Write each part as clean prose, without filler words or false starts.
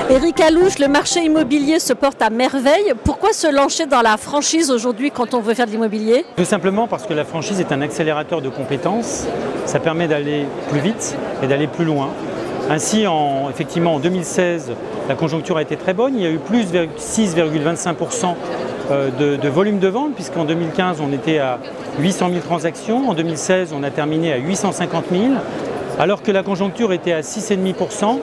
Éric Alouche, le marché immobilier se porte à merveille. Pourquoi se lancer dans la franchise aujourd'hui quand on veut faire de l'immobilier? Tout simplement parce que la franchise est un accélérateur de compétences. Ça permet d'aller plus vite et d'aller plus loin. Ainsi, effectivement, en 2016, la conjoncture a été très bonne. Il y a eu plus de 6,25% de volume de vente, puisqu'en 2015, on était à 800 000 transactions. En 2016, on a terminé à 850 000. Alors que la conjoncture était à 6,5%,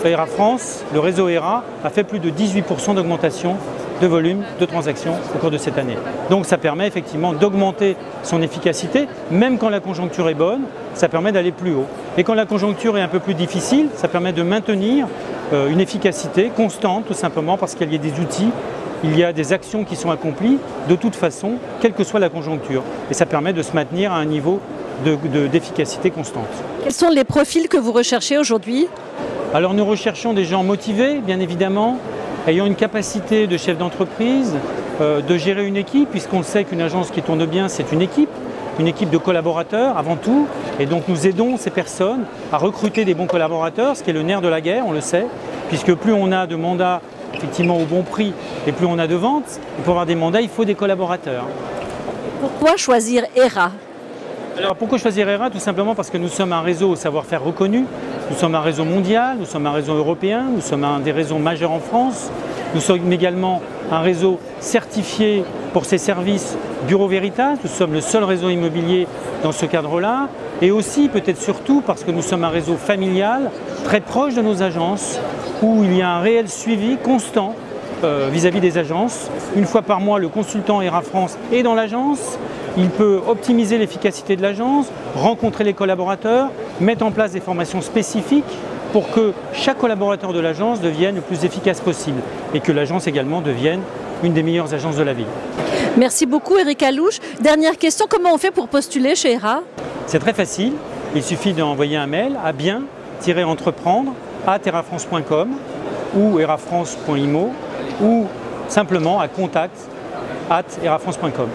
ERA France, le réseau ERA, a fait plus de 18% d'augmentation de volume de transactions au cours de cette année. Donc ça permet effectivement d'augmenter son efficacité, même quand la conjoncture est bonne, ça permet d'aller plus haut. Et quand la conjoncture est un peu plus difficile, ça permet de maintenir une efficacité constante, tout simplement parce qu'il y a des outils, il y a des actions qui sont accomplies de toute façon, quelle que soit la conjoncture. Et ça permet de se maintenir à un niveau d'efficacité constante. Quels sont les profils que vous recherchez aujourd'hui? Alors nous recherchons des gens motivés, bien évidemment, ayant une capacité de chef d'entreprise, de gérer une équipe, puisqu'on sait qu'une agence qui tourne bien, c'est une équipe de collaborateurs avant tout. Et donc nous aidons ces personnes à recruter des bons collaborateurs, ce qui est le nerf de la guerre, on le sait, puisque plus on a de mandats effectivement au bon prix et plus on a de ventes. Et pour avoir des mandats, il faut des collaborateurs. Pourquoi choisir ERA? Alors pourquoi choisir ERA? Tout simplement parce que nous sommes un réseau au savoir-faire reconnu, nous sommes un réseau mondial, nous sommes un réseau européen, nous sommes un des réseaux majeurs en France, nous sommes également un réseau certifié pour ses services Bureau Veritas, nous sommes le seul réseau immobilier dans ce cadre-là, et aussi peut-être surtout parce que nous sommes un réseau familial, très proche de nos agences, où il y a un réel suivi constant vis-à-vis des agences. Une fois par mois, le consultant ERA France est dans l'agence. Il peut optimiser l'efficacité de l'agence, rencontrer les collaborateurs, mettre en place des formations spécifiques pour que chaque collaborateur de l'agence devienne le plus efficace possible et que l'agence également devienne une des meilleures agences de la ville. Merci beaucoup Éric Alouche. Dernière question, comment on fait pour postuler chez ERA? C'est très facile, il suffit d'envoyer un mail à bien-entreprendre@erafrance.com ou erafrance.imo ou simplement à contact@erafrance.com.